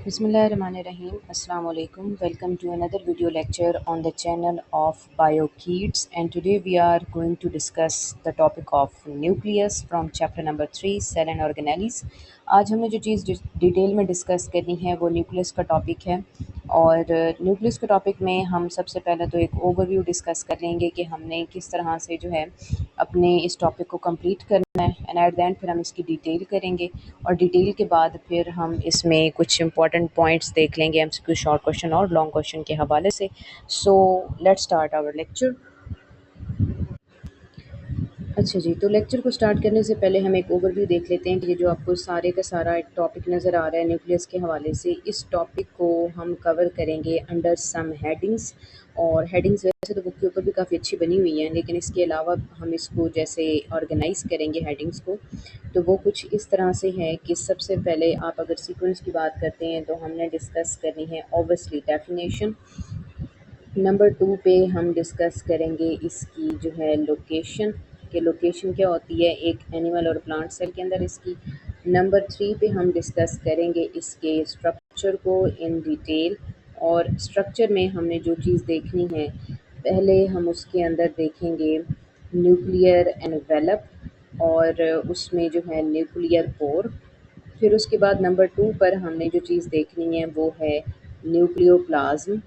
Bismillahirrahmanirrahim. Assalamu alaikum. Welcome to another video lecture on the channel of BioKids, and today we are going to discuss the topic of nucleus from chapter number 3 cell and organelles. आज हमने जो चीज़ detail में discuss करनी है वो nucleus का topic है। और न्यूक्लियस के टॉपिक में हम सबसे पहले तो एक ओवरव्यू डिस्कस कर लेंगे कि हमने किस तरह से जो है अपने इस टॉपिक को कंप्लीट करना है, एंड एट द एंड फिर हम इसकी डिटेल करेंगे और डिटेल के बाद फिर हम इसमें कुछ इंपॉर्टेंट पॉइंट्स देख लेंगे एमसीक्यू, शॉर्ट क्वेश्चन और लॉन्ग क्वेश्चन के हवाले से। So let's start our lecture. अच्छा जी, तो लेक्चर को स्टार्ट करने से पहले हम एक ओवरव्यू देख लेते हैं कि ये जो आपको सारे का सारा एक टॉपिक नज़र आ रहा है न्यूक्लियस के हवाले से, इस टॉपिक को हम कवर करेंगे अंडर सम हेडिंग्स। और हेडिंग्स वैसे तो बुक के ऊपर भी काफ़ी अच्छी बनी हुई हैं, लेकिन इसके अलावा हम इसको जैसे ऑर्गेनाइज़ करेंगे हेडिंग्स को, तो वो कुछ इस तरह से है कि सबसे पहले आप अगर सीक्वेंस की बात करते हैं तो हमने डिस्कस करनी है ऑब्वियसली डेफिनेशन। नंबर 2 पे हम डिस्कस करेंगे इसकी जो है लोकेशन, कि लोकेशन क्या होती है एक एनिमल और प्लांट सेल के अंदर इसकी। नंबर 3 पे हम डिस्कस करेंगे इसके स्ट्रक्चर को इन डिटेल, और स्ट्रक्चर में हमने जो चीज़ देखनी है पहले हम उसके अंदर देखेंगे न्यूक्लियर एनवेलप और उसमें जो है न्यूक्लियर पोर। फिर उसके बाद नंबर 2 पर हमने जो चीज़ देखनी है वो है न्यूक्लियोप्लाज्म,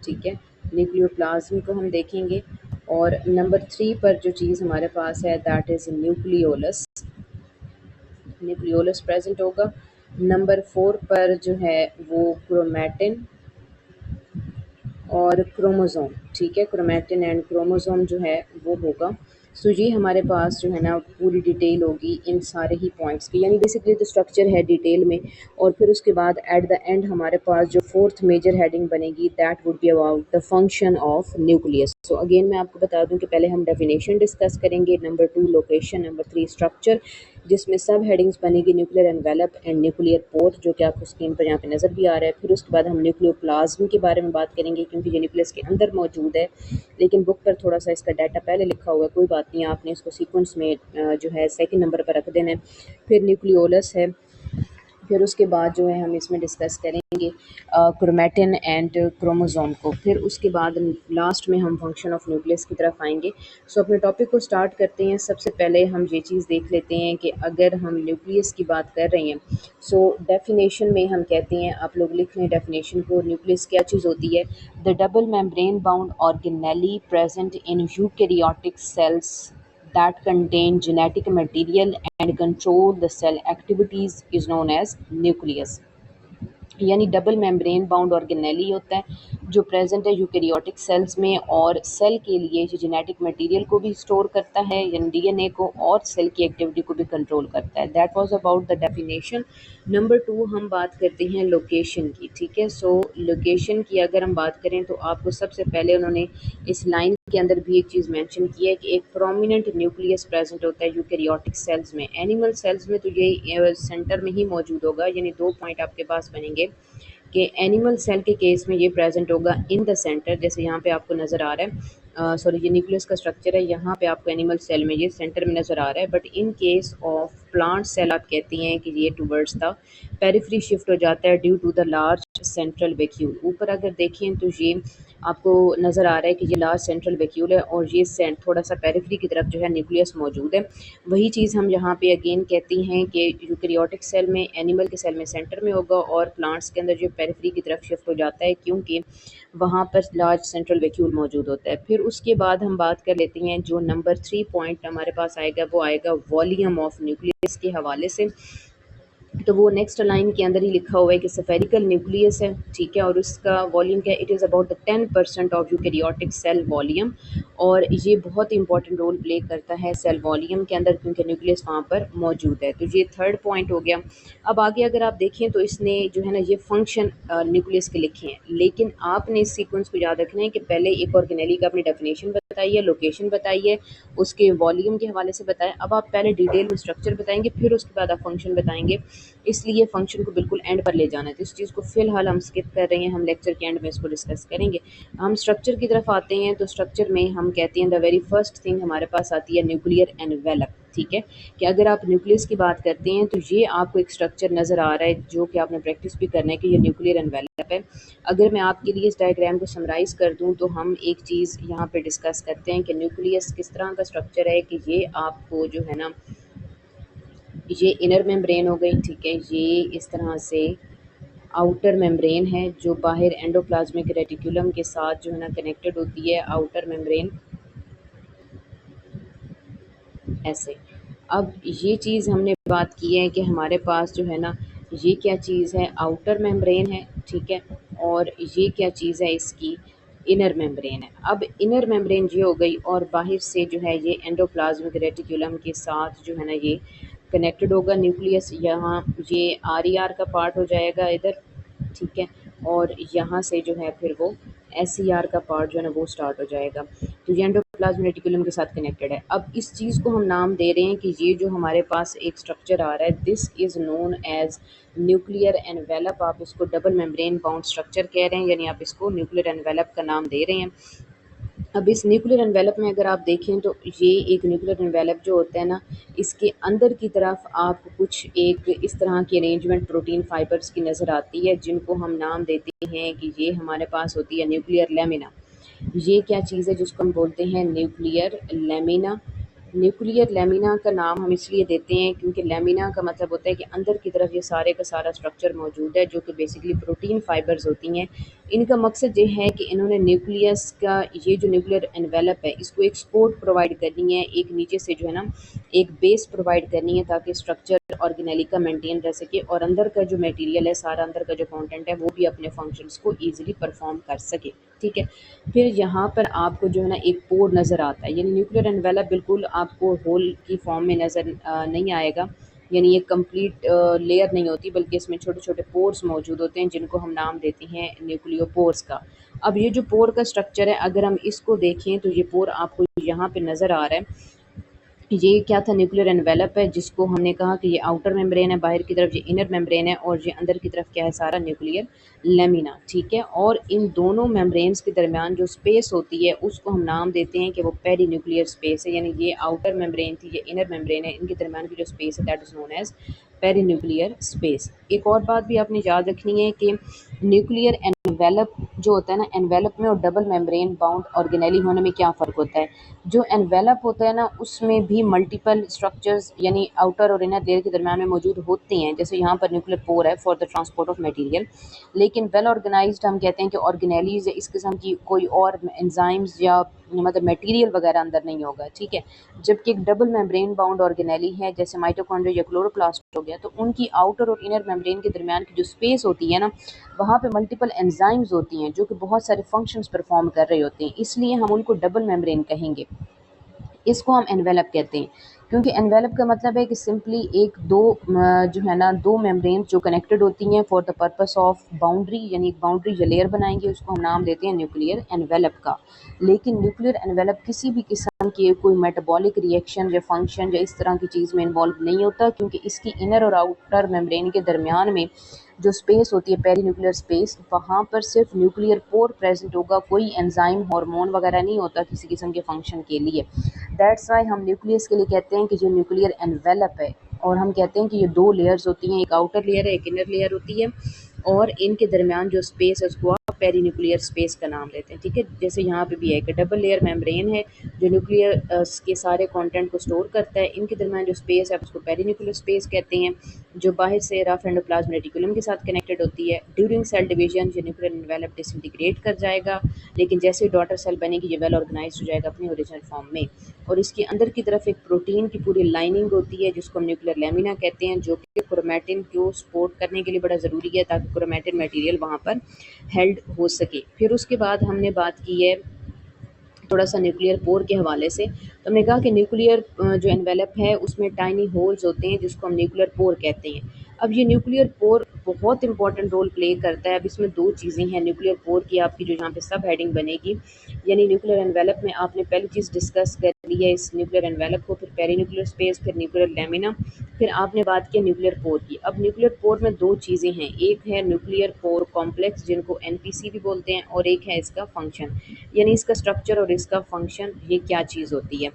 ठीक है, न्यूक्लियोप्लाज्म को हम देखेंगे। और नंबर 3 पर जो चीज़ हमारे पास है that is nucleolus, nucleolus present होगा। नंबर 4 पर जो है वो क्रोमैटिन और क्रोमोसोम, ठीक है, क्रोमैटिन एंड क्रोमोसोम जो है वो होगा। सो ये हमारे पास जो है ना पूरी डिटेल होगी इन सारे ही पॉइंट्स की, यानी बेसिकली तो स्ट्रक्चर है डिटेल में। और फिर उसके बाद एट द एंड हमारे पास जो फोर्थ मेजर हेडिंग बनेगी that would be about the function of nucleus. So again मैं आपको बता दूं कि पहले हम डेफिनेशन डिस्कस करेंगे, नंबर 2 लोकेशन, नंबर 3 स्ट्रक्चर, जिसमें सब हेडिंग्स बनेगी nuclear envelope and nuclear pore, जो कि आपको स्क्रीन पर यहाँ पे नज़र भी आ रहा है। फिर उसके बाद हम न्यूक्लियोप्लाज्म के बारे में बात करेंगे, क्योंकि ये न्यूक्लियस के अंदर मौजूद है, लेकिन बुक पर थोड़ा सा इसका डाटा पहले लिखा हुआ है, कोई बात नहीं, आपने इसको सीक्वेंस में जो है सेकंड नंबर पर रख देना है। फिर न्यूक्लियोलस है, फिर उसके बाद जो है हम इसमें डिस्कस करेंगे क्रोमैटिन एंड क्रोमोसोम को। फिर उसके बाद लास्ट में हम फंक्शन ऑफ न्यूक्लियस की तरफ आएंगे। सो अपने टॉपिक को स्टार्ट करते हैं। सबसे पहले हम ये चीज़ देख लेते हैं कि अगर हम न्यूक्लियस की बात कर रहे हैं, सो डेफिनेशन में हम कहते हैं, आप लोग लिख लें डेफिनेशन को, न्यूक्लियस क्या चीज़ होती है, the double membrane bound organelle present in eukaryotic cells that contain genetic material and control the cell activities is known as nucleus। यानी डबल मेम्ब्रेन बाउंड ऑर्गेनेली होता है जो प्रेजेंट है यूकैरियोटिक सेल्स में, और सेल के लिए जो जेनेटिक मटेरियल को भी स्टोर करता है यानी डीएनए को, और सेल की एक्टिविटी को भी कंट्रोल करता है। That was about the definition. Number 2 हम बात करते हैं लोकेशन की, ठीक है। सो लोकेशन की अगर हम बात करें तो आपको सबसे पहले उन्होंने इस लाइन के अंदर भी एक चीज़ मेंशन की है कि एक प्रोमिनेंट न्यूक्लियस प्रेजेंट होता है यूकैरियोटिक सेल्स में। एनिमल सेल्स में तो ये सेंटर में ही मौजूद होगा, यानी 2 पॉइंट आपके पास बनेंगे कि एनिमल सेल के केस में ये प्रेजेंट होगा इन द सेंटर, जैसे यहाँ पे आपको नज़र आ रहा है, सॉरी ये न्यूक्लियस का स्ट्रक्चर है, यहाँ पे आपको एनिमल सेल में ये सेंटर में नज़र आ रहा है। But in case of plant cell आप कहती हैं कि ये टूवर्ड्स द पेरिफेरी शिफ्ट हो जाता है due to the large central vacuole. ऊपर अगर देखें तो ये आपको नज़र आ रहा है कि ये लार्ज सेंट्रल वैक्यूल है और ये थोड़ा सा पेरिफेरी की तरफ जो है न्यूक्लियस मौजूद है। वही चीज़ हम यहाँ पे अगेन कहती हैं कि यूकैरियोटिक सेल में, एनिमल के सेल में सेंटर में होगा, और प्लांट्स के अंदर जो पेरिफेरी की तरफ शिफ्ट हो जाता है क्योंकि वहाँ पर लार्ज सेंट्रल वैक्यूल मौजूद होता है। फिर उसके बाद हम बात कर लेते हैं, जो नंबर 3 पॉइंट हमारे पास आएगा वो आएगा वॉल्यूम ऑफ न्यूक्लियस के हवाले से। तो वो नेक्स्ट लाइन के अंदर ही लिखा हुआ है कि स्फेरिकल न्यूक्लियस है, ठीक है, और उसका वॉल्यूम क्या है, it is about the 10% of eukaryotic cell volume. और ये बहुत इंपॉर्टेंट रोल प्ले करता है सेल वॉल्यूम के अंदर क्योंकि न्यूक्लियस वहाँ पर मौजूद है। तो ये थर्ड पॉइंट हो गया। अब आगे अगर आप देखें तो इसने जो है ना ये फंक्शन न्यूक्लियस के लिखे हैं, लेकिन आपने इस सीक्वेंस को याद रखना है कि पहले एक ऑर्गेनेली का अपनी डेफिनेशन बताइए, लोकेशन बताइए, उसके वॉल्यूम के हवाले से बताएं। अब आप पहले डिटेल में स्ट्रक्चर बताएंगे, फिर उसके बाद आप फंक्शन बताएंगे। इसलिए फ़ंक्शन को बिल्कुल एंड पर ले जाना है। तो इस चीज़ को फ़िलहाल हम स्किप कर रहे हैं, हम लेक्चर के एंड में इसको डिस्कस करेंगे। हम स्ट्रक्चर की तरफ आते हैं, तो स्ट्रक्चर में हम कहते हैं द वेरी फर्स्ट थिंग हमारे पास आती है न्यूक्लियर एनवेलप, ठीक है? कि अगर आप न्यूक्लियस की बात करते हैं तो ये आपको एक स्ट्रक्चर नज़र आ रहा है जो कि आपने प्रैक्टिस भी करना है कि ये न्यूक्लियर एनवेलप है। अगर मैं आपके लिए इस डायग्राम को समराइज़ कर दूँ तो हम एक चीज़ यहाँ पे डिस्कस करते हैं कि न्यूक्लियस किस तरह का स्ट्रक्चर है कि ये आपको जो है ना, ये इनर मेम्ब्रेन हो गई, ठीक है? ये इस तरह से आउटर मेम्ब्रेन है जो बाहर एंडोप्लाज्मिक रेटिकुलम के साथ जो है ना कनेक्टेड होती है, आउटर मेम्ब्रेन ऐसे। अब ये चीज़ हमने बात की है कि हमारे पास जो है ना, ये क्या चीज़ है, आउटर मेम्ब्रेन है, ठीक है? और ये क्या चीज़ है, इसकी इनर मेम्ब्रेन है। अब इनर मेम्ब्रेन ये हो गई और बाहर से जो है ये एंडोप्लाज्मिक रेटिकुलम के साथ जो है ना ये कनेक्टेड होगा न्यूक्लियस। यहाँ ये आर का पार्ट हो जाएगा इधर, ठीक है? और यहाँ से जो है फिर वो एस का पार्ट जो है ना वो स्टार्ट हो जाएगा। तो ये एंडोप्लाज्म रेटिकुलम के साथ कनेक्टेड है। अब इस चीज़ को हम नाम दे रहे हैं कि ये जो हमारे पास एक स्ट्रक्चर आ रहा है, this is known as nuclear envelope. आप इसको डबल मेम्ब्रेन बाउंड स्ट्रक्चर कह रहे हैं, यानी आप इसको न्यूक्लियर एनवेलप का नाम दे रहे हैं। अब इस न्यूक्लियर एनवेलप में अगर आप देखें तो ये एक न्यूक्लियर एनवेलप जो होता है ना, इसके अंदर की तरफ आपको कुछ एक इस तरह की अरेंजमेंट प्रोटीन फाइबर्स की नज़र आती है, जिनको हम नाम देते हैं कि ये हमारे पास होती है न्यूक्लियर लेमिना। ये क्या चीज़ है जिसको हम बोलते हैं न्यूक्लियर लेमिना। न्यूक्लियर लेमिना का नाम हम इसलिए देते हैं क्योंकि लेमिना का मतलब होता है कि अंदर की तरफ ये सारे का सारा स्ट्रक्चर मौजूद है जो कि बेसिकली प्रोटीन फाइबर्स होती हैं। इनका मकसद ये है कि इन्होंने न्यूक्लियस का ये जो न्यूक्लियर एनवेलप है इसको एक सपोर्ट प्रोवाइड करनी है, एक नीचे से जो है ना एक बेस प्रोवाइड करनी है ताकि स्ट्रक्चर ऑर्गेनेली का मेंटेन रह सके और अंदर का जो मटेरियल है, सारा अंदर का जो कंटेंट है वो भी अपने फंक्शंस को ईजिली परफॉर्म कर सके, ठीक है? फिर यहाँ पर आपको जो है ना एक पोर नज़र आता है, यानी न्यूक्लियर एनवेलप बिल्कुल आपको होल की फॉर्म में नज़र नहीं आएगा, यानी ये कंप्लीट लेयर नहीं होती बल्कि इसमें छोटे छोटे पोर्स मौजूद होते हैं जिनको हम नाम देते हैं न्यूक्लियोपोर्स का। अब ये जो पोर का स्ट्रक्चर है अगर हम इसको देखें तो ये पोर आपको यहाँ पे नज़र आ रहा है। ये क्या था, न्यूक्लियर एनवेलप है जिसको हमने कहा कि ये आउटर मेम्ब्रेन है, बाहर की तरफ ये इनर मेम्ब्रेन है और ये अंदर की तरफ क्या है, सारा न्यूक्लियर लेमिना, ठीक है? और इन दोनों मेम्ब्रेन्स के दरमियान जो स्पेस होती है उसको हम नाम देते हैं कि वो पेरी न्यूक्लियर स्पेस है, यानी ये आउटर मेम्ब्रेन थी, ये इनर मेम्ब्रेन है, इनके दरमियान की जो स्पेस है that is known as perinuclear space. एक और बात भी आपने याद रखनी है कि न्यूक्लियर एनवेलप जो होता है ना, एनवेलप में और डबल मेम्ब्रेन बाउंड ऑर्गेनेली होने में क्या फ़र्क होता है? जो एनवेलप होता है ना उसमें भी मल्टीपल स्ट्रक्चर्स यानी आउटर और इनर लेयर के दरमियान में मौजूद होते हैं, जैसे यहाँ पर न्यूक्लियर पोर है for the transport of material. लेकिन वेल ऑर्गेनाइज्ड हम कहते हैं कि ऑर्गेनेलीज इस किस्म की कोई और एंजाइम्स या मतलब मटेरियल वगैरह अंदर नहीं होगा, ठीक है? जबकि एक डबल मेम्ब्रेन बाउंड ऑर्गेनेली है जैसे माइटोकॉन्ड्रिया या क्लोरोप्लास्ट हो गया, तो उनकी आउटर और इनर मेम्ब्रेन के दरमियान की जो स्पेस होती है ना, वहाँ पे मल्टीपल एंजाइम्स होती हैं जो कि बहुत सारे फंक्शंस परफॉर्म कर रहे होते हैं, इसलिए हम उनको डबल मेम्ब्रेन कहेंगे। इसको हम एनवेलप कहते हैं क्योंकि एनवेलप का मतलब है कि सिंपली एक दो जो है ना दो मेम्ब्रेन जो कनेक्टेड होती हैं for the purpose of boundary, यानी एक बाउंड्री या लेयर बनाएंगे, उसको हम नाम देते हैं न्यूक्लियर एनवेलप का। लेकिन न्यूक्लियर एनवेलप किसी भी किस्म की कोई मेटाबॉलिक रिएक्शन या फंक्शन या इस तरह की चीज़ में इन्वॉल्व नहीं होता क्योंकि इसकी इनर और आउटर मेम्ब्रेन के दरमियान में जो स्पेस होती है पेरी न्यूक्लियर स्पेस, वहाँ पर सिर्फ न्यूक्लियर पोर प्रेजेंट होगा, कोई एंजाइम हार्मोन वगैरह नहीं होता किसी किस्म के फंक्शन के लिए। दैट्स वाई हम न्यूक्लियस के लिए कहते हैं कि जो न्यूक्लियर एनवेलप है, और हम कहते हैं कि ये दो लेयर्स होती हैं, एक आउटर लेयर है एक इनर लेयर होती है और इनके दरमियान जो स्पेस है उसको आप पेरी न्यूक्लियर स्पेस का नाम देते हैं, ठीक है? जैसे यहाँ पे भी है कि डबल लेयर मेम्ब्रेन है जो न्यूक्लियर के सारे कंटेंट को स्टोर करता है, इनके दरमियान जो स्पेस है उसको पेरी न्यूक्लियर स्पेस कहते हैं जो बाहर से रफ एंडोप्लाज्म रेटिकुलम के साथ कनेक्टेड होती है। ड्यूरिंग सेल डिवीजन ये न्यूक्लियर एनवेलप डिसइंटीग्रेट कर जाएगा, लेकिन जैसे डॉटर सेल बनेगी ये वेल ऑर्गेनाइज्ड हो जाएगा अपने ओरिजिनल फॉर्म में, और इसके अंदर की तरफ एक प्रोटीन की पूरी लाइनिंग होती है जिसको हम न्यूक्लियर लेमिना कहते हैं, जो कि क्रोमैटिन को सपोर्ट करने के लिए बड़ा ज़रूरी है ताकि क्रोमैटिन मटेरियल वहाँ पर हेल्ड हो सके। फिर उसके बाद हमने बात की है थोड़ा सा न्यूक्लियर पोर के हवाले से, तो हमने कहा कि न्यूक्लियर जो एनवेलप है उसमें टाइनी होल्स होते हैं जिसको हम न्यूक्लियर पोर कहते हैं। अब ये न्यूक्लियर पोर बहुत इंपॉर्टेंट रोल प्ले करता है। अब इसमें दो चीज़ें हैं न्यूक्लियर पोर की, आपकी जो यहाँ पे सब हेडिंग बनेगी, यानी न्यूक्लियर एनवेलप में आपने पहली चीज़ डिस्कस कर ली है इस न्यूक्लियर एनवेलप को, फिर पेरी न्यूक्लियर स्पेस, फिर न्यूक्लियर लेमिना, फिर आपने बात की न्यूक्लियर पोर की। अब न्यूक्लियर पोर में 2 चीज़ें हैं, एक है न्यूक्लियर पोर कॉम्प्लेक्स जिनको एनपीसी भी बोलते हैं और एक है इसका फंक्शन, यानी इसका स्ट्रक्चर और इसका फंक्शन ये क्या चीज़ होती है।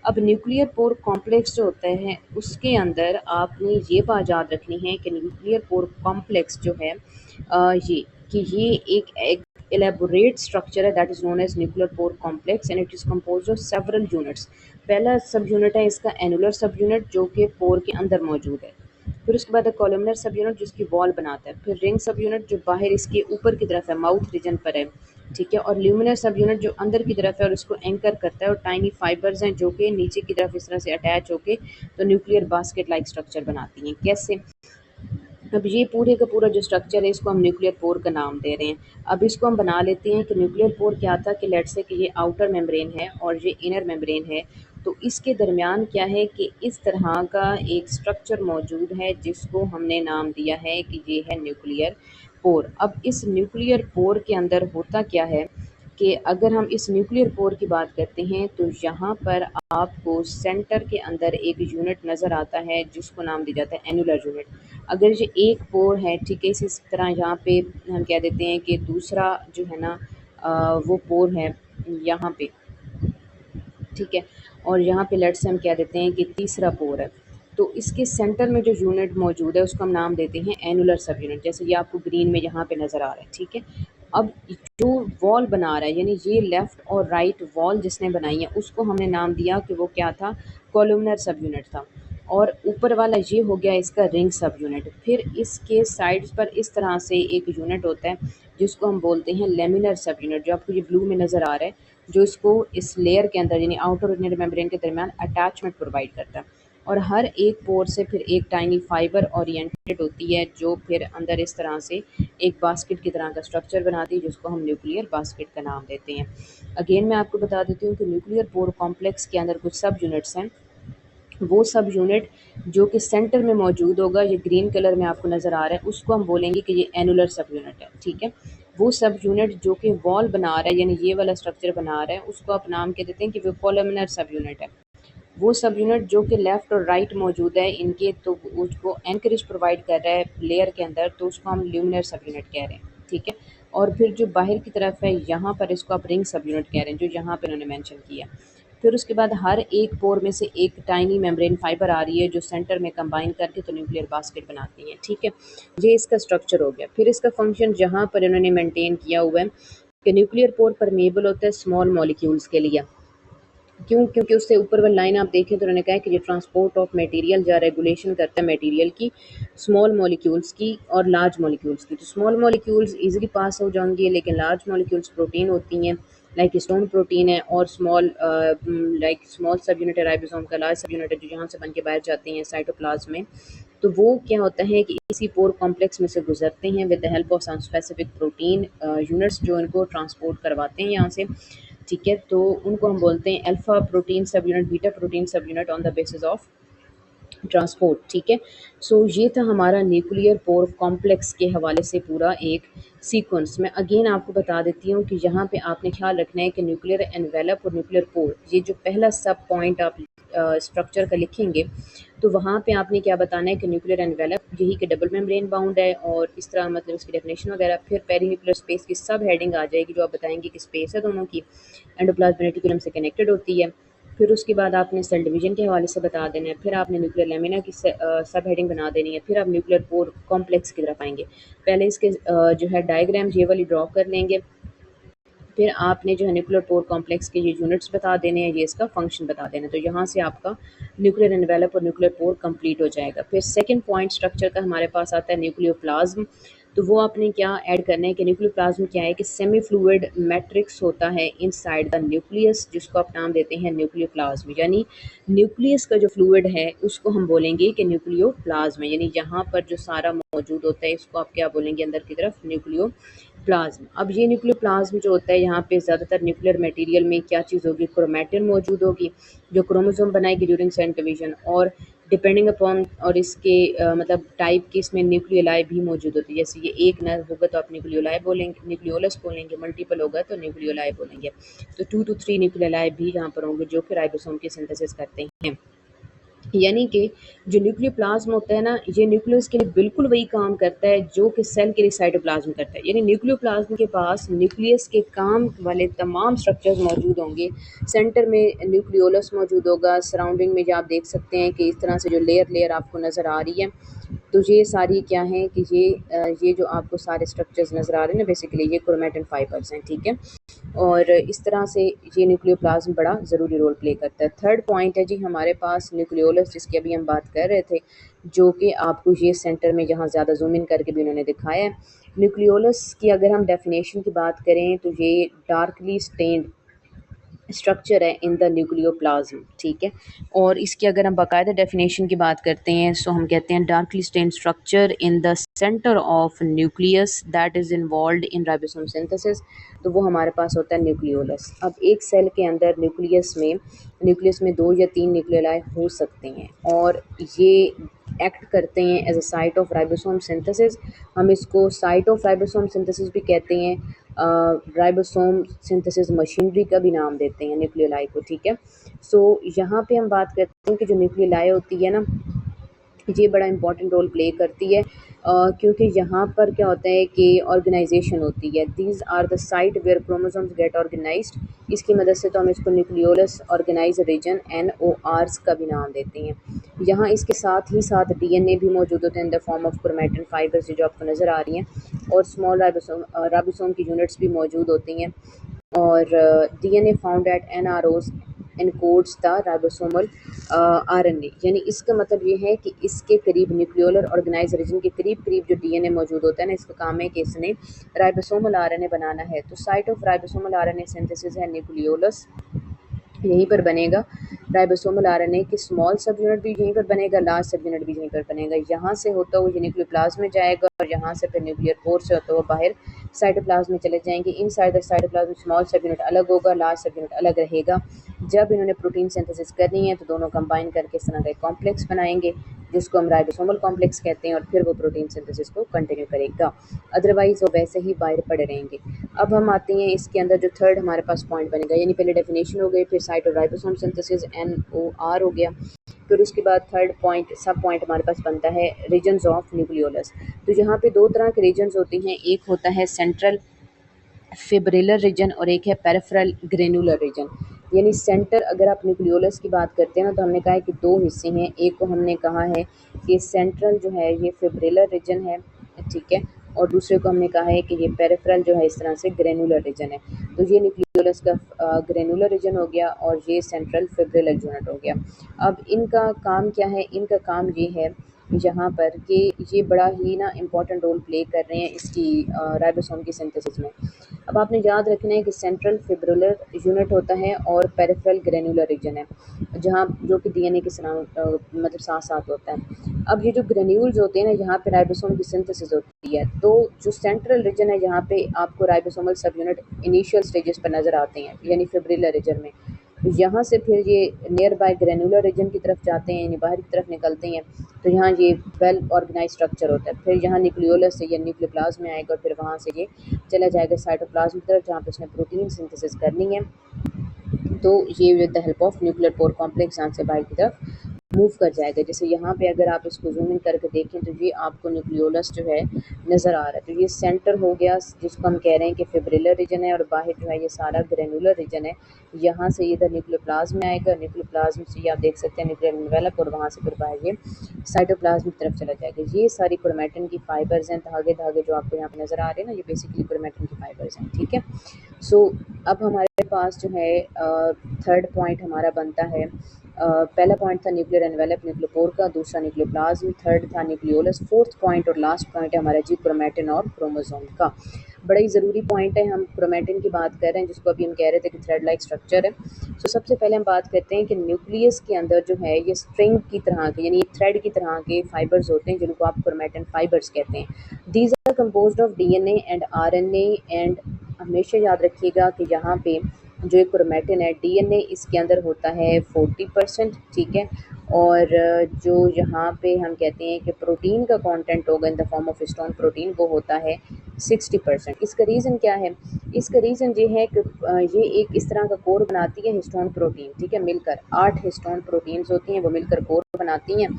अब न्यूक्लियर पोर कॉम्प्लेक्स जो होता है उसके अंदर आपने ये बात याद रखनी है कि न्यूक्लियर पोर कॉम्प्लेक्स जो है ये कि ये एक elaborate structure है that is known as nuclear pore complex and it is composed of several units। पहला सब यूनिट है इसका एनुलर सब यूनिट जो कि पोर के अंदर मौजूद है। फिर उसके बाद है कॉलमनर सब यूनिट जिसकी वॉल बनाता है। फिर रिंग सब यूनिट जो बाहर इसके ऊपर की तरफ है, माउथ रीजन पर है, ठीक है। और ल्यूमिनर सब यूनिट जो अंदर की तरफ है और इसको एंकर करता है, और टाइनी फाइबर्स हैं जो कि नीचे की तरफ इस तरह से अटैच होके तो न्यूक्लियर बास्केट लाइक स्ट्रक्चर बनाती हैं। कैसे? अब ये पूरे का पूरा जो स्ट्रक्चर है इसको हम न्यूक्लियर पोर का नाम दे रहे हैं। अब इसको हम बना लेते हैं कि न्यूक्लियर पोर क्या था कि लेट्स से कि ये आउटर मेम्ब्रेन है और ये इनर मेम्ब्रेन है, तो इसके दरमियान क्या है कि इस तरह का एक स्ट्रक्चर मौजूद है जिसको हमने नाम दिया है कि ये है न्यूक्लियर पोर। अब इस न्यूक्लियर पोर के अंदर होता क्या है कि अगर हम इस न्यूक्लियर पोर की बात करते हैं तो यहाँ पर आपको सेंटर के अंदर एक यूनिट नज़र आता है जिसको नाम दिया जाता है एनुलर यूनिट। अगर ये एक पोर है, ठीक है, इसी तरह यहाँ पे हम कह देते हैं कि दूसरा जो है ना वो पोर है यहाँ पे, ठीक है। और यहाँ पे लेट्स से हम कह देते हैं कि तीसरा पोर है, तो इसके सेंटर में जो यूनिट मौजूद है उसको हम नाम देते हैं एनुलर सब यूनिट, जैसे ये आपको ग्रीन में यहाँ पे नज़र आ रहा है, ठीक है। अब जो वॉल बना रहा है यानी ये लेफ़्ट और राइट वॉल जिसने बनाई है उसको हमने नाम दिया कि वो क्या था, कॉलमनर सब यूनिट था। और ऊपर वाला ये हो गया इसका रिंग सब यूनिट। फिर इसके साइड्स पर इस तरह से एक यूनिट होता है जिसको हम बोलते हैं लेमिनर सब यूनिट, जो आपको ये ब्लू में नज़र आ रहा है, जो इसको इस लेयर के अंदर यानी आउटर और इनर मेम्ब्रेन के दरमियान अटैचमेंट प्रोवाइड करता है। और हर एक पोर से फिर एक टाइनी फाइबर ओरिएंटेड होती है जो फिर अंदर इस तरह से एक बास्केट की तरह का स्ट्रक्चर बनाती है जिसको हम न्यूक्लियर बास्केट का नाम देते हैं। अगेन मैं आपको बता देती हूँ कि न्यूक्लियर पोर कॉम्प्लेक्स के अंदर कुछ सब यूनिट्स हैं। वो सब यूनिट जो कि सेंटर में मौजूद होगा, ये ग्रीन कलर में आपको नज़र आ रहा है, उसको हम बोलेंगे कि ये एनुलर सब यूनिट है, ठीक है। वो सब यूनिट जो कि वॉल बना रहा है यानी ये वाला स्ट्रक्चर बना रहा है उसको आप नाम कह देते हैं कि वो कॉलमनर सब यूनिट है। वो सब यूनिट जो कि लेफ़्ट और राइट मौजूद है इनके, तो उसको एनकरेज प्रोवाइड कर रहा है लेयर के अंदर, तो उसको हम ल्यूमिनर सब यूनिट कह रहे हैं, ठीक है। और फिर जो बाहर की तरफ है यहाँ पर इसको आप रिंग सब यूनिट कह रहे हैं जो यहाँ पे उन्होंने मेंशन किया। फिर उसके बाद हर एक पोर में से एक टाइनी मेम्ब्रेन फाइबर आ रही है जो सेंटर में कंबाइन करके तो न्यूक्लियर बास्केट बनाती है, ठीक है। ये इसका स्ट्रक्चर हो गया। फिर इसका फंक्शन जहाँ पर इन्होंने मेंटेन किया हुआ है कि न्यूक्लियर पोर परमेबल होता है स्मॉल मॉलिक्यूल्स के लिए। क्यों? क्योंकि उससे ऊपर वाली लाइन आप देखें तो उन्होंने कहा है कि ये ट्रांसपोर्ट ऑफ मटेरियल या रेगुलेशन करता है मटेरियल की, स्मॉल मॉलिक्यूल्स की और लार्ज मॉलिक्यूल्स की। तो स्मॉल मॉलिक्यूल्स इजीली पास हो जाएंगी लेकिन लार्ज मॉलिक्यूल्स प्रोटीन होती हैं, लाइक हिस्टोन प्रोटीन है, और स्मॉल लाइक स्मॉल सब यूनिट है राइबोसोम का, लार्ज सब यूनिट है जो यहाँ से बन के बाहर जाती हैं साइटोप्लाज्म में। तो वो क्या होता है कि इसी पोर कॉम्प्लेक्स में से गुजरते हैं with the help of some specific protein units जो इनको ट्रांसपोर्ट करवाते हैं यहाँ से, ठीक है। तो उनको हम बोलते हैं अल्फा प्रोटीन सब यूनिट, बीटा प्रोटीन सब unit on the basis of transport, ठीक है। सो ये था हमारा न्यूक्लियर पोर कॉम्प्लेक्स के हवाले से पूरा एक सीक्वेंस। मैं अगेन आपको बता देती हूँ कि यहाँ पे आपने ख्याल रखना है कि न्यूक्लियर एनवेलप और न्यूक्लियर पोर, ये जो पहला सब पॉइंट आप स्ट्रक्चर का लिखेंगे तो वहाँ पे आपने क्या बताना है कि न्यूक्लियर एनवेलप यही कि डबल मेम्ब्रेन बाउंड है, और इस तरह मतलब इसकी डेफिनेशन वगैरह। फिर पेरीन्यूक्लियर स्पेस की सब हेडिंग आ जाएगी जो आप बताएंगे कि स्पेस है दोनों की, एंडोप्लाज्म रेटिकुलम से कनेक्टेड होती है। फिर उसके बाद आपने सेल डिवीजन के हवाले से बता देना है। फिर आपने न्यूक्लियर लेमिना की सब हेडिंग बना देनी है। फिर आप न्यूक्लियर पोर कॉम्प्लेक्स की तरफ आएंगे। पहले इसके जो है डायग्राम ये वाली ड्रॉ कर लेंगे। फिर आपने जो है न्यूक्लियर पोर कॉम्प्लेक्स के ये यूनिट्स बता देने हैं, ये इसका फंक्शन बता देना है। तो यहाँ से आपका न्यूक्लियर एनवेलप और न्यूक्लियर पोर कंप्लीट हो जाएगा। फिर सेकंड पॉइंट स्ट्रक्चर का हमारे पास आता है न्यूक्लियोप्लाज्म। तो वो आपने क्या ऐड करना है कि न्यूक्लियोप्लाज्म क्या है कि सेमी फ्लूइड मैट्रिक्स होता है इनसाइड द न्यूक्लियस, जिसको आप नाम देते हैं न्यूक्लियोप्लाज्म। यानी न्यूक्लियस का जो फ्लूइड है उसको हम बोलेंगे कि न्यूक्लियोप्लाज्म है, यानी यहाँ पर जो सारा मौजूद होता है इसको आप क्या बोलेंगे अंदर की तरफ, न्यूक्लियो प्लाज्म। अब ये न्यूक्लियर प्लाज्म जो होता है यहाँ पे ज़्यादातर न्यूक्लियर मटेरियल में क्या चीज़ होगी, क्रोमैटिन मौजूद होगी जो क्रोमोसोम बनाएगी ड्यूरिंग सेल डिवीजन, और डिपेंडिंग अपॉन और इसके मतलब टाइप की इसमें न्यूक्लियोलाई भी मौजूद होती है। जैसे ये एक नर होगा तो आप न्यूक्लियोलाई बोलेंगे, न्यूक्लियोलस बोलेंगे, मल्टीपल होगा तो न्यूक्लियोलाई बोलेंगे। तो 2 to 3 न्यूक्लियोलाई भी यहाँ पर होंगे जो कि राइबोसोम की सिंथेसिस करते हैं। यानी कि जो न्यूक्लियोप्लाज़्म होता है ना, ये न्यूक्लियस के लिए बिल्कुल वही काम करता है जो कि सेल के लिए साइटोप्लाज़्म करता है। यानी न्यूक्लियोप्लाज़्म के पास न्यूक्लियस के काम वाले तमाम स्ट्रक्चर्स मौजूद होंगे। सेंटर में न्यूक्लियोलस मौजूद होगा, सराउंडिंग में जो आप देख सकते हैं कि इस तरह से जो लेयर-लेयर आपको नज़र आ रही है, तो ये सारी क्या हैं कि ये जो आपको सारे स्ट्रक्चर्स नज़र आ रहे हैं ना, बेसिकली ये क्रोमैटिन फाइबर्स हैं, ठीक है? और इस तरह से ये न्यूक्लियोप्लाज़्म बड़ा ज़रूरी रोल प्ले करता है। थर्ड पॉइंट है जी हमारे पास न्यूक्लियोलस, जिसकी अभी हम बात कर रहे थे, जो कि आपको ये सेंटर में जहाँ ज़्यादा ज़ूम इन करके भी उन्होंने दिखाया है। न्यूक्लियोलस की अगर हम डेफिनेशन की बात करें तो ये डार्कली स्टेन्ड स्ट्रक्चर है इन द न्यूक्लियोप्लाज्म, ठीक है। और इसकी अगर हम बाकायदा डेफिनेशन की बात करते हैं सो हम कहते हैं darkly stained structure in the centre of nucleus that is involved in ribosome synthesis, तो वो हमारे पास होता है न्यूक्लियोलस। अब एक सेल के अंदर न्यूक्लियस में 2 या 3 न्यूक्लियोलाई हो सकते हैं और ये एक्ट करते हैं as a site of ribosome synthesis. हम इसको साइट ऑफ राइबोसोम सिंथेसिस भी कहते हैं, राइबोसोम सिंथेसिस मशीनरी का भी नाम देते हैं न्यूक्लियोलाई को, ठीक है। सो यहाँ पे हम बात करते हैं कि जो न्यूक्लियोलाई होती है ना, ये बड़ा इंपॉर्टेंट रोल प्ले करती है, क्योंकि यहाँ पर क्या होता है कि ऑर्गेनाइजेशन होती है। These are the site where chromosomes get organised. इसकी मदद से तो हम इसको न्यूक्लियोलस ऑर्गेनाइज रीजन NORs का भी नाम देते हैं। यहाँ इसके साथ ही साथ DNA भी मौजूद होते हैं in the form of chromatin fibres, जो आपको नज़र आ रही हैं, और स्मॉल राइबोसोम की यूनिट्स भी मौजूद होती हैं। और DNA found at NROs encodes the ribosomal RNA, यानी इसका मतलब ये है कि इसके करीब न्यूक्लियोलर ऑर्गेनाइज रीजन के करीब करीब जो DNA मौजूद होता है ना, इसका काम है कि इसने राइबोसोमल RNA बनाना है। तो site of ribosomal RNA synthesis है न्यूक्लियोलस, यहीं पर बनेगा। राइबोसोमल आरएनए की स्मॉल सब यूनिट भी यहीं पर बनेगा, लार्ज सब यूनिट भी यहीं पर बनेगा। यहाँ से होता हुआ ये न्यूक्लियोप्लाज्म में जाएगा और यहाँ से फिर न्यूक्लियर पोर से होता हुआ बाहर साइटोप्लाज्म में चले जाएंगे। Inside the cytoplasm small subunit अलग होगा, लार्ज सब यूनिट अलग रहेगा। जब इन्होंने प्रोटीन सिंथेसिस करनी है तो दोनों कंबाइन करके इस तरह का एक कॉम्प्लेक्स बनाएंगे, जिसको हम राइबोसोमल कॉम्प्लेक्स कहते हैं, और फिर वो प्रोटीन सिंथेसिस को कंटिन्यू करेगा। अदरवाइज वो वैसे ही बाहर पड़े रहेंगे। अब हम आते हैं इसके अंदर जो थर्ड हमारे पास पॉइंट बनेगा, यानी पहले डेफिनेशन हो गई, फिर साइट और राइबोसोम सिंथेसिस NOR हो गया, फिर उसके बाद थर्ड पॉइंट सब पॉइंट हमारे पास बनता है रीजन्स ऑफ न्यूक्लियोलस। तो यहाँ पे दो तरह के रीजन्स होते हैं, एक होता है सेंट्रल फिब्रिलर रीजन और एक है पेरिफेरल ग्रेनुलर रीजन। यानी सेंटर, अगर आप न्यूक्लियोलस की बात करते हैं ना, तो हमने कहा है कि दो हिस्से हैं। एक को हमने कहा है कि सेंट्रल जो है ये फिब्रिलर रीजन है, ठीक है, और दूसरे को हमने कहा है कि ये पेरिफेरल जो है इस तरह से ग्रेनुलर रीजन है। तो ये न्यूक्लियोलस का ग्रेनुलर रीजन हो गया और ये सेंट्रल फिब्रिलर यूनिट हो गया। अब इनका काम क्या है? इनका काम ये है यहाँ पर कि ये बड़ा ही ना इम्पोर्टेंट रोल प्ले कर रहे हैं इसकी राइबोसोम की सिंथेसिस में। अब आपने याद रखना है कि सेंट्रल फिब्रिलर यूनिट होता है और पेरिफेरल ग्रेनुलर रीजन है, जहाँ जो कि DNA के मतलब साथ साथ होता है। अब ये जो ग्रेन्यूल्स होते हैं ना, यहाँ पे राइबोसोम की सिंथेसिस होती है। तो जो सेंट्रल रीजन है, यहाँ पे आपको राइबोसोमल सब यूनिट इनिशियल स्टेजेस पर नज़र आते हैं, यानी फिब्रिलर रीजन में। यहाँ से फिर ये नियर बाय ग्रेनुलर रीजन की तरफ जाते हैं, यानी बाहर की तरफ निकलते हैं। तो यहाँ ये वेल ऑर्गेनाइज स्ट्रक्चर होता है। फिर यहाँ न्यूक्लियोलस से या न्यूक्लियोप्लाज्म में आएगा और फिर वहाँ से ये चला जाएगा साइटोप्लाज्म की तरफ, जहाँ पे उसने प्रोटीन सिंथेसिस करनी है। तो ये with the help of nuclear pore complex यहाँ से बाहर की तरफ मूव कर जाएगा। जैसे यहाँ पे अगर आप इसको जूम इन करके देखें तो ये आपको न्यूक्लियोलस जो है नज़र आ रहा है। तो ये सेंटर हो गया, जिसको हम कह रहे हैं कि फिब्रिलर रीजन है, और बाहर जो है ये सारा ग्रेनुलर रीजन है। यहाँ से इधर न्यूक्लियोप्लाज्म में आएगा, न्यूक्लियोप्लाज्म से ये आप देख सकते हैं न्यूक्लियर एनवेलप, और वहाँ से फिर बाहर ये साइटोप्लाज्म की तरफ चला जाएगा। ये सारी क्रोमैटिन की फाइबर्स हैं, धागे धागे जो आपको यहाँ पे नज़र आ रहे हैं ना, ये बेसिकली क्रोमैटिन की फाइबर्स हैं, ठीक है। सो अब हमारे पास जो है थर्ड पॉइंट हमारा बनता है, पहला पॉइंट था न्यूक्लियर एनवेलप न्यूक्लियोपोर का, दूसरा न्यूक्लियोप्लाज्म, थर्ड था न्यूक्लियोलस, फोर्थ पॉइंट और लास्ट पॉइंट है हमारा जी क्रोमैटिन और क्रोमोसोम का। बड़ा ही ज़रूरी पॉइंट है। हम क्रोमैटिन की बात कर रहे हैं, जिसको अभी हम कह रहे थे कि थ्रेड लाइक स्ट्रक्चर है। तो सबसे पहले हम बात करते हैं कि न्यूक्लियस के अंदर जो है ये स्ट्रिंग की तरह के, यानी थ्रेड की तरह के फाइबर्स होते हैं, जिनको आप क्रोमैटिन फाइबर्स कहते हैं। These are composed of DNA and RNA and हमेशा याद रखिएगा कि यहाँ पे जो एक क्रोमैटिन है, DNA इसके अंदर होता है 40%, ठीक है, और जो यहाँ पे हम कहते हैं कि प्रोटीन का कंटेंट होगा in the form of histone protein, वो होता है 60%। इसका रीज़न क्या है? इसका रीज़न ये है कि ये एक इस तरह का कोर बनाती है हिस्टोन प्रोटीन, ठीक है, मिलकर 8 हिस्टोन प्रोटीन्स होती हैं, वो मिलकर कोर बनाती हैं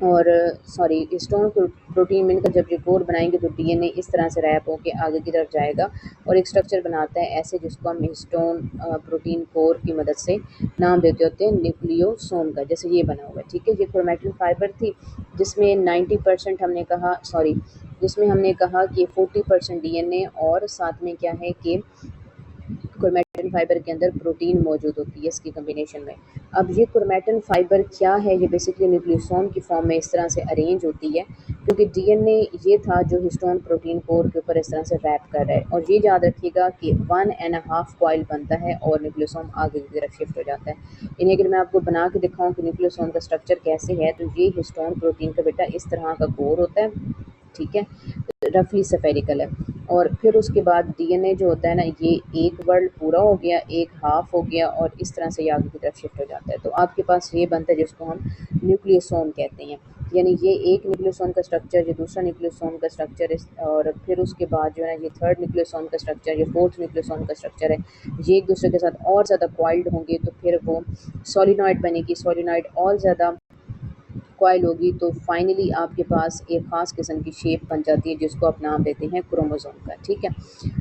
और सॉरी हिस्टोन प्रोटीन मिलकर जब ये कोर बनाएंगे तो डीएनए इस तरह से रैप होकर आगे की तरफ जाएगा और एक स्ट्रक्चर बनाता है ऐसे, जिसको हम हिस्टोन प्रोटीन कोर की मदद से नाम देते होते हैं न्यूक्लियोसोम का, जैसे ये बना हुआ है। ठीक है, ये क्रोमैटिन फाइबर थी जिसमें 90% हमने कहा सॉरी जिसमें हमने कहा कि 40% डीएनए और साथ में क्या है कि क्रोमैटिन फाइबर के अंदर प्रोटीन मौजूद होती है इसकी कॉम्बिनेशन में। अब ये क्रोमैटिन फाइबर क्या है, ये बेसिकली न्यूक्लियोसोम की फॉर्म में इस तरह से अरेंज होती है क्योंकि डीएनए ये था जो हिस्टोन प्रोटीन कोर के ऊपर इस तरह से रैप कर रहा है। और ये याद रखिएगा कि 1.5 कॉइल बनता है और न्यूक्लियोसोम आगे की तरफ शिफ्ट हो जाता है। यानी अगर मैं आपको बना के दिखाऊं कि न्यूक्लियोसोम का स्ट्रक्चर कैसे है, तो ये हिस्टोन प्रोटीन का बेटा इस तरह का कोर होता है। ठीक है, रफली स्फेरिकल है। और फिर उसके बाद डीएनए जो होता है ना, ये एक वर्ल्ड पूरा हो गया, एक हाफ हो गया और इस तरह से ये आगे की तरफ शिफ्ट हो जाता है। तो आपके पास ये बनता है जिसको हम न्यूक्लियोसोम कहते हैं। यानी ये एक न्यूक्लियोसोम का स्ट्रक्चर, ये दूसरा न्यूक्लियोसोम का स्ट्रक्चर, और फिर उसके बाद जो है ना ये थर्ड न्यूक्लियोसोम का स्ट्रक्चर, ये फोर्थ न्यूक्लियोसोम का स्ट्रक्चर है। ये एक दूसरे के साथ और ज़्यादा क्वाइल्ड होंगे तो फिर वो सोलिनॉइड बनेगी, सोलिनॉइड और ज़्यादा कॉइल होगी तो फाइनली आपके पास एक ख़ास किस्म की शेप बन जाती है जिसको आप नाम देते हैं क्रोमोसोम का। ठीक है,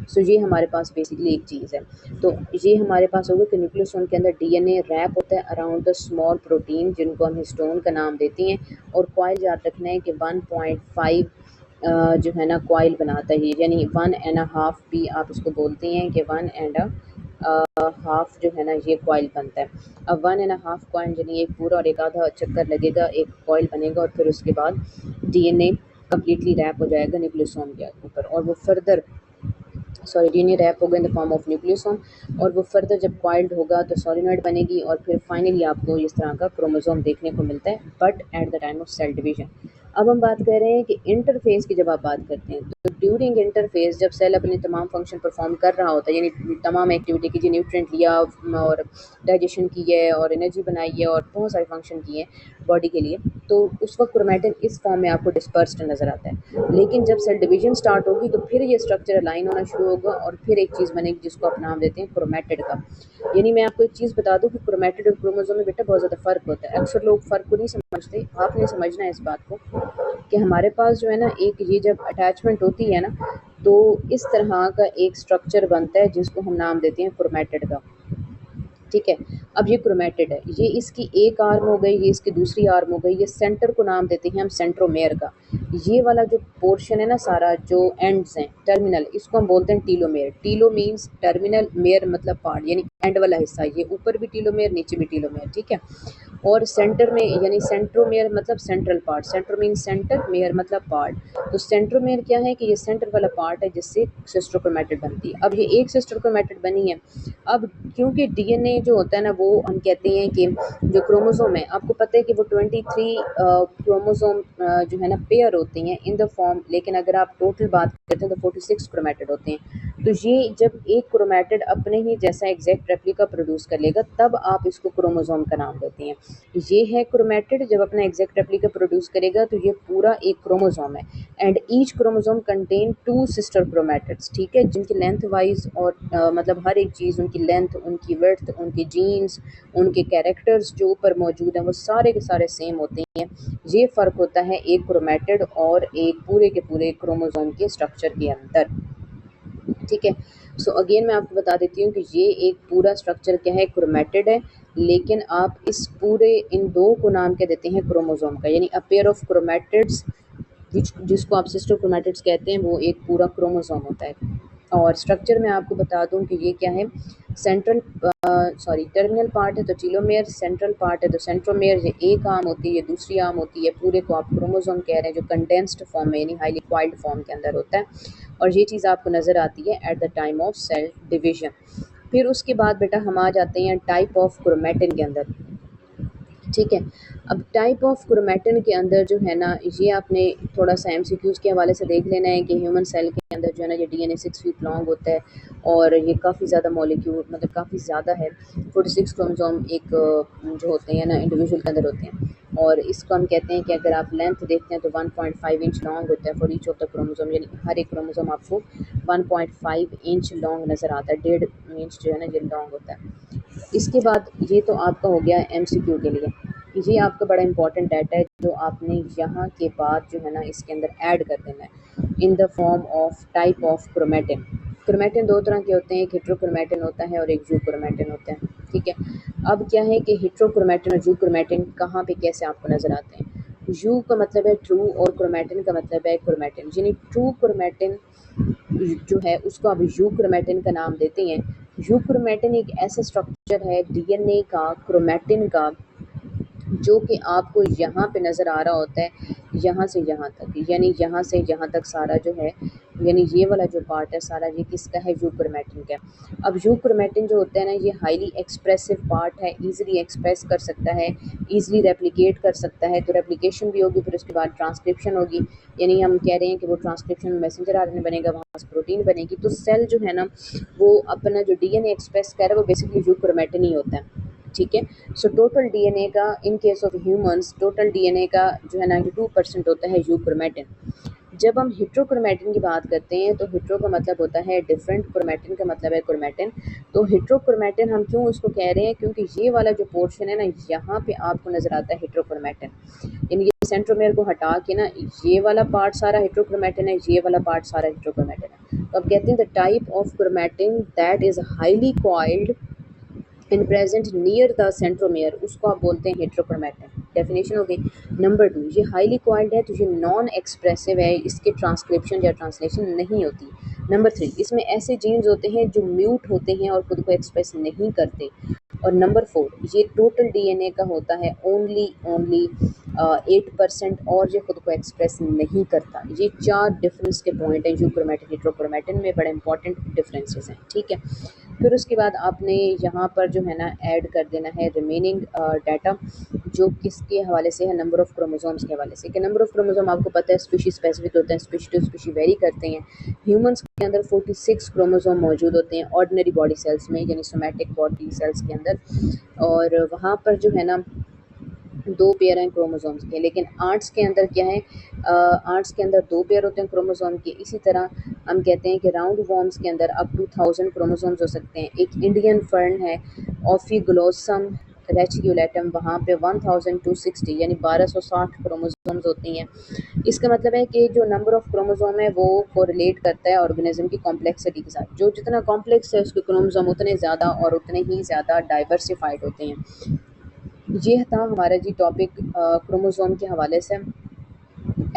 सो ये हमारे पास बेसिकली एक चीज़ है। तो ये हमारे पास होगा कि न्यूक्लियोसोम के अंदर डीएनए रैप होता है अराउंड द स्मॉल प्रोटीन जिनको हम हिस्टोन का नाम देते हैं, और कॉइल याद रखना है कि 1.5 जो है ना कॉइल बनाता है, यानी 1.5 भी आप इसको बोलते हैं कि 1.5 जो है ना ये कॉइल बनता है। अब 1.5 कॉइल यानी एक पूरा और एक आधा चक्कर लगेगा, एक कॉइल बनेगा और फिर उसके बाद डीएनए कम्प्लीटली रैप हो जाएगा न्यूक्लियोसोम के ऊपर, और वो फर्दर डीएनए रैप होगा in the form of nucleosome, और वो फर्दर जब कॉइल्ड होगा तो सोलिनॉइड बनेगी और फिर फाइनली आपको इस तरह का क्रोमोसोम देखने को मिलता है, but at the time of cell division. अब हम बात कर रहे हैं कि इंटरफेस की जब आप बात करते हैं तो ड्यूरिंग इंटरफेस जब सेल अपने तमाम फंक्शन परफॉर्म कर रहा होता है, यानी तमाम एक्टिविटी की, जो न्यूट्रिएंट लिया और डाइजेशन की है और एनर्जी बनाई है और बहुत सारे फंक्शन किए हैं बॉडी के लिए, तो उस वक्त क्रोमैटिन इस फॉर्म में आपको डिस्पर्स्ड नज़र आता है। लेकिन जब सेल डिवीजन स्टार्ट होगी तो फिर ये स्ट्रक्चर अलाइन होना शुरू होगा और फिर एक चीज़ बनेगी जिसको आप नाम देते हैं क्रोमैटिड का। यानी मैं आपको एक चीज़ बता दूं कि क्रोमैटिड और क्रोमोसोम में बेटा बहुत ज़्यादा फ़र्क होता है। अक्सर लोग फ़र्क को नहीं समझते, आपने समझना है इस बात को कि हमारे पास जो है ना एक ये जब अटैचमेंट होती है ना तो इस तरह का एक स्ट्रक्चर बनता है जिसको हम नाम देते हैं क्रोमैटिड का। ठीक है, अब ये क्रोमैटिड है, ये इसकी एक आर्म हो गई, ये इसकी दूसरी आर्म हो गई, ये सेंटर को नाम देते हैं हम सेंट्रोमेयर का। ये वाला जो पोर्शन है ना सारा, जो एंड्स हैं टर्मिनल, इसको हम बोलते हैं telomere. Tillo means terminal, mayor मतलब पार्ट, यानी एंड वाला हिस्सा, ये ऊपर भी टीलोमेयर नीचे भी टीलोमेयर। ठीक है, और सेंटर में यानी सेंट्रोमेयर मतलब सेंट्रल पार्ट, सेंट्रो मीन सेंटर, मेयर मतलब पार्ट। तो सेंट्रोमेयर क्या है कि ये सेंटर वाला पार्ट है जिससे सिस्टर क्रोमैटिड बनती है। अब ये एक सिस्टर क्रोमैटिड बनी है। अब क्योंकि डीएनए जो होता है ना वो हम कहते हैं कि जो क्रोमोसोम है, आपको पता है कि वो 23 क्रोमोसोम जो है ना पेयर होते हैं इन द फॉर्म, लेकिन अगर आप टोटल बात करते हैं तो 46 क्रोमैटिड होते हैं। तो ये जब एक क्रोमैटिड अपने ही जैसा एग्जैक्ट रेप्लिका प्रोड्यूस कर लेगा तब आप इसको क्रोमोसोम का नाम देते हैं। ये है क्रोमैटिड, जब अपना एग्जैक्ट रेप्लिका प्रोड्यूस करेगा तो ये पूरा एक क्रोमोसोम है, and each chromosome contain 2 sister chromatids. ठीक है, जिनकी लेंथ वाइज और मतलब हर एक चीज़, उनकी लेंथ, उनकी विड्थ, उनके जीन्स, उनके कैरेक्टर्स जो ऊपर मौजूद हैं वो सारे के सारे सेम होते हैं। ये फ़र्क होता है एक क्रोमैटिड और एक पूरे के पूरे क्रोमोसोम के स्ट्रक्चर के अंदर। ठीक है, सो अगेन मैं आपको बता देती हूँ कि ये एक पूरा स्ट्रक्चर क्या है, क्रोमैटिड है, लेकिन आप इस पूरे इन दो को नाम क्या देते हैं, क्रोमोसोम का। यानी अ पेयर ऑफ क्रोमैटिड्स जिसको आप सिस्टर क्रोमैटिड्स कहते हैं वो एक पूरा क्रोमोसोम होता है। और स्ट्रक्चर में आपको बता दूं कि ये क्या है, सेंट्रल टर्मिनल पार्ट है तो टीलोमेयर, सेंट्रल पार्ट है तो सेंट्रोमेयर। ये एक आर्म होती है, ये दूसरी आर्म होती है, पूरे को आप क्रोमोसोम कह रहे हैं जो कंडेंस्ड फॉर्म में यानी हाईली क्वाइल्ड फॉर्म के अंदर होता है। और ये चीज़ आपको नज़र आती है at the time of cell division. फिर उसके बाद बेटा हम आ जाते हैं टाइप ऑफ क्रोमैटिन के अंदर। ठीक है, अब टाइप ऑफ क्रोमैटिन के अंदर जो है ना, ये आपने थोड़ा सा एमसीक्यूज़ के हवाले से देख लेना है कि ह्यूमन सेल के अंदर जो है ना ये डीएनए 6 फीट लॉन्ग होता है और ये काफ़ी ज़्यादा मॉलिक्यूल मतलब काफ़ी ज़्यादा है। 46 क्रोमोसोम एक जो होते हैं ना इंडिविजुअल के अंदर होते हैं, और इसको हम कहते हैं कि अगर आप लेंथ देखते हैं तो 1.5 इंच लॉन्ग होता है for each of the chromosome, यानी हर एक क्रोमोसोम आपको 1.5 इंच लॉन्ग नज़र आता है, 1.5 इंच जो है ना ये लॉन्ग होता है। इसके बाद ये तो आपका हो गया एमसीक्यू के लिए। ये आपका बड़ा इंपॉर्टेंट डाटा है जो आपने यहाँ के बाद जो है ना इसके अंदर ऐड कर देना है in the form of type of chromatin. Chromatin दो तरह के होते हैं, एक हेट्रोक्रोमेटिन होता है और एक जू क्रोमेटिन होता है, ठीक है। अब क्या है कि हेट्रोक्रोमेटिन और जू क्रोमेटिन कहाँ पे कैसे आपको नज़र आते हैं। यू का मतलब है ट्रू और क्रोमेटिन का मतलब है क्रोमेटिन, यानी ट्रू क्रोमेटिन जो है उसको आप यू क्रोमेटिन का नाम देते हैं। यू क्रोमेटिन एक ऐसा स्ट्रक्चर है डीएनए का क्रोमेटिन का जो कि आपको यहाँ पे नज़र आ रहा होता है, यहाँ से यहाँ तक, यानी यहाँ से यहाँ तक सारा जो है, यानी ये वाला जो पार्ट है सारा ये किसका है, यूक्रोमेटिन का। अब यूक्रोमेटिन जो होता है ना ये हाईली एक्सप्रेसिव पार्ट है, ईजिली एक्सप्रेस कर सकता है, ईजिली रेप्लिकेट कर सकता है। तो रेप्लिकेशन भी होगी, फिर उसके बाद ट्रांसक्रिप्शन होगी, यानी हम कह रहे हैं कि वो ट्रांसक्रिप्शन में मैसेंजर आरएनए बनेगा, वहाँ से प्रोटीन बनेगी। तो सेल जो है ना वो अपना जो डीएनए एक्सप्रेस कर रहा है वो बेसिकली यूक्रोमेटिन ही होता है, ठीक है। सो टोटल डीएनए का इन case of humans total DNA का जो है 92% होता है यूक्रोमेटिन। जब हम हेट्रोक्रोमेटिन की बात करते हैं तो हेट्रो का मतलब होता है डिफरेंट, क्रोमेटिन का मतलब है क्रोमेटिन। तो हेट्रोक्रोमेटिन हम क्यों उसको कह रहे हैं, क्योंकि ये वाला जो पोर्शन है ना यहाँ पे आपको नज़र आता है हेट्रोक्रोमेटिन, यानी ये सेंट्रोमेयर को हटा के ना ये वाला पार्ट सारा हेट्रोक्रोमेटिन है, ये वाला पार्ट सारा हेट्रोक्रोमेटिन है। तो अब कहते हैं the type of chromatin that is highly coiled in present near the centromere उसको आप बोलते हैं हेट्रोक्रोमेटिन। डेफिनेशन हो गई। नंबर 2, ये हाईली कॉइल्ड है तो ये नॉन एक्सप्रेसिव है, इसके ट्रांसक्रिप्शन या ट्रांसलेशन नहीं होती। नंबर 3, इसमें ऐसे जीन्स होते हैं जो म्यूट होते हैं और खुद को एक्सप्रेस नहीं करते। और नंबर 4, ये टोटल डीएनए का होता है ओनली 8% और ये खुद को एक्सप्रेस नहीं करता। ये 4 डिफरेंस के पॉइंट हैं यूक्रोमेटिन हेट्रोक्रोमेटिन में, बड़े इंपॉर्टेंट डिफरेंसेस हैं, ठीक है। फिर उसके बाद आपने यहाँ पर जो है ना ऐड कर देना है रिमेनिंग डाटा, जो किसके हवाले से है, नंबर ऑफ़ क्रोमोसोम्स के हवाले से। कि नंबर ऑफ़ क्रोमोसोम आपको पता है स्पीशी स्पेसिफिक होते हैं, स्पीशी टू स्पीशी वेरी करते हैं। ह्यूमंस के अंदर 46 क्रोमोसोम मौजूद होते हैं ऑर्डिनरी बॉडी सेल्स में, यानी सोमैटिक बॉडी सेल्स के अंदर, और वहाँ पर जो है ना 2 पेयर हैं क्रोमोसोम्स के। लेकिन आर्ट्स के अंदर क्या है, आर्ट्स के अंदर 2 पेयर होते हैं क्रोमोसोम के। इसी तरह हम कहते हैं कि राउंड वॉर्म्स के अंदर अप टू 1000 क्रोमोसोम्स हो सकते हैं। एक इंडियन फर्न है ऑफिगुलोसम रेटिकुलेटम, वहाँ पे 1260 यानी 1260 क्रोमोसोम्स होती हैं। इसका मतलब है कि जो नंबर ऑफ़ क्रोमोसोम है वो कोरिलेट करता है ऑर्गेनिज्म की कॉम्प्लेक्सिटी के साथ। जो जितना कॉम्प्लेक्स है उसके क्रोमोसोम उतने ज़्यादा और उतने ही ज़्यादा डाइवर्सिफाइड होते हैं। ये था हमारा जी टॉपिक क्रोमोसोम के हवाले से,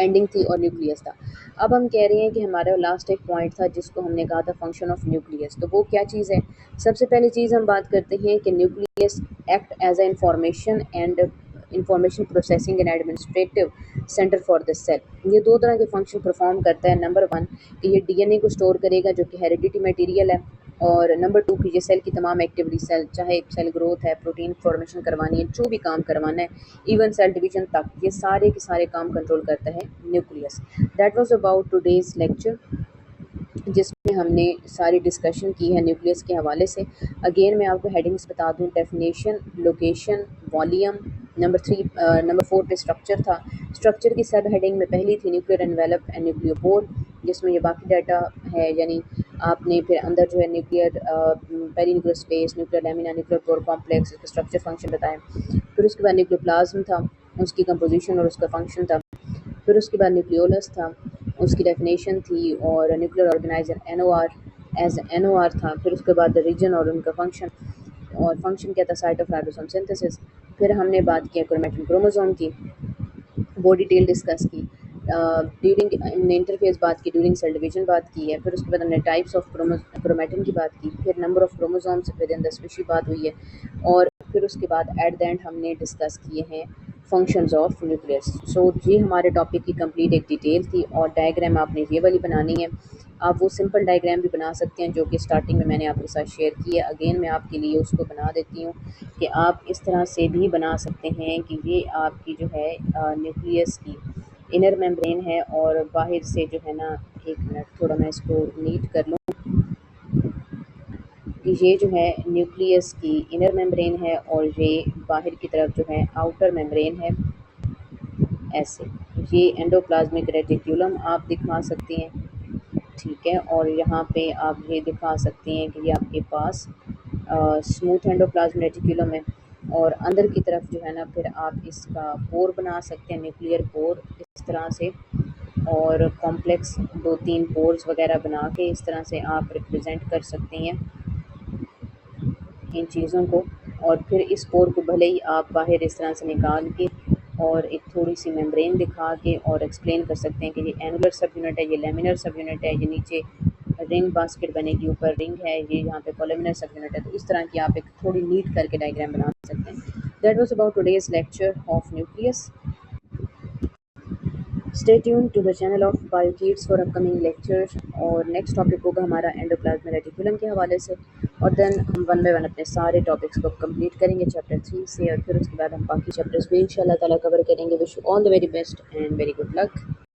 एंडिंग थी और न्यूक्लियस था। अब हम कह रहे हैं कि हमारा लास्ट एक पॉइंट था जिसको हमने कहा था फंक्शन ऑफ न्यूक्लियस। तो वो क्या चीज़ है, सबसे पहली चीज़ हम बात करते हैं कि nucleus act as a information processing and administrative centre for the cell. ये 2 तरह के फंक्शन परफॉर्म करता है। नंबर 1 कि ये डीएनए को स्टोर करेगा जो कि हेरिडिटी मटेरियल है, और नंबर 2 कि ये सेल की तमाम एक्टिविटी, सेल चाहे सेल ग्रोथ है, प्रोटीन फॉर्मेशन करवानी है, जो भी काम करवाना है, इवन सेल डिवीजन तक, ये सारे के सारे काम कंट्रोल करता है nucleus. That was about today's lecture, जिसमें हमने सारी डिस्कशन की है न्यूक्लियस के हवाले से। अगेन मैं आपको हेडिंग्स बता दूं, डेफिनेशन, लोकेशन, वॉल्यूम। नंबर 4 पे स्ट्रक्चर था। स्ट्रक्चर की सब हेडिंग में पहली थी न्यूक्लियर एनवेलप एंड न्यूक्लियोपोर, जिसमें ये बाकी डाटा है, यानी आपने फिर अंदर जो है nuclear perinuclear space, nuclear lamina, nuclear pore complex, इसका स्ट्रक्चर फंक्शन बताएं। फिर उसके बाद न्यूक्लियोप्लाज्म था, उसकी कंपोजिशन और उसका फंक्शन था। फिर उसके बाद न्यूक्लियोलस था, उसकी डेफिनेशन थी, और nuclear organiser NOR as NOR था। फिर उसके बाद रीजन और उनका फंक्शन, और फंक्शन क्या था, साइट ऑफ राइबोसोम सिंथेसिस। फिर हमने बात की क्रोमेटिन क्रोमोसोम की, वो डिटेल डिस्कस की। ड्यूरिंग हमने इंटरफेस बात की, ड्यूरिंग सेल डिवीजन बात की है। फिर उसके बाद हमने टाइप्स ऑफ क्रोमेटिन की बात की, फिर number of chromosomes with in the species बात हुई है, और फिर उसके बाद एट द एंड हमने डिस्कस किए हैं फंक्शंस ऑफ न्यूक्लियस। सो ये हमारे टॉपिक की कंप्लीट एक डिटेल थी, और डायग्राम आपने ये वाली बनानी है। आप वो सिंपल डायग्राम भी बना सकते हैं जो कि स्टार्टिंग में मैंने आपके साथ शेयर की है। अगेन मैं आपके लिए उसको बना देती हूँ कि आप इस तरह से भी बना सकते हैं कि ये आपकी जो है न्यूक्लियस की इनर मेम्ब्रेन है, और बाहर से जो है ना, एक मिनट थोड़ा मैं इसको नीट कर लूँ, कि ये जो है न्यूक्लियस की इनर मेम्ब्रेन है और ये बाहर की तरफ जो है आउटर मेम्ब्रेन है, ऐसे। ये एंडोप्लाज्मिक रेटिक्यूलम आप दिखा सकते हैं, ठीक है। और यहाँ पे आप ये दिखा सकते हैं कि ये आपके पास स्मूथ एंडोप्लाज्मिक रेटिक्यूलम है, और अंदर की तरफ जो है ना फिर आप इसका पोर बना सकते हैं, न्यूक्लियर पोर इस तरह से, और कॉम्प्लेक्स 2-3 पोर्स वगैरह बना के इस तरह से आप रिप्रेजेंट कर सकते हैं इन चीज़ों को। और फिर इस पोर को भले ही आप बाहर इस तरह से निकाल के और एक थोड़ी सी मेम्ब्रेन दिखा के और एक्सप्लेन कर सकते हैं कि ये एनुलर सब यूनिट है, ये लेमिनर सब यूनिट है, ये नीचे रिंग बास्केट बनेगी, ऊपर रिंग है, ये यहाँ पे कॉलमिनर सब यूनिट है। तो इस तरह की आप एक थोड़ी नीट करके डायग्राम बना सकते हैं। That was about today's lecture of nucleus. Stay tuned to the channel of Biokids for upcoming lectures. और नेक्स्ट टॉपिक होगा हमारा एंडोप्लाज्मिक रेटिकुलम के हवाले से, और देन हम वन बाय वन अपने सारे टॉपिक्स को कंप्लीट करेंगे चैप्टर 3 से, और फिर उसके बाद हम बाकी चैप्टर्स भी इंशाल्लाह ताला कवर करेंगे। Wish you all the very best and very good luck.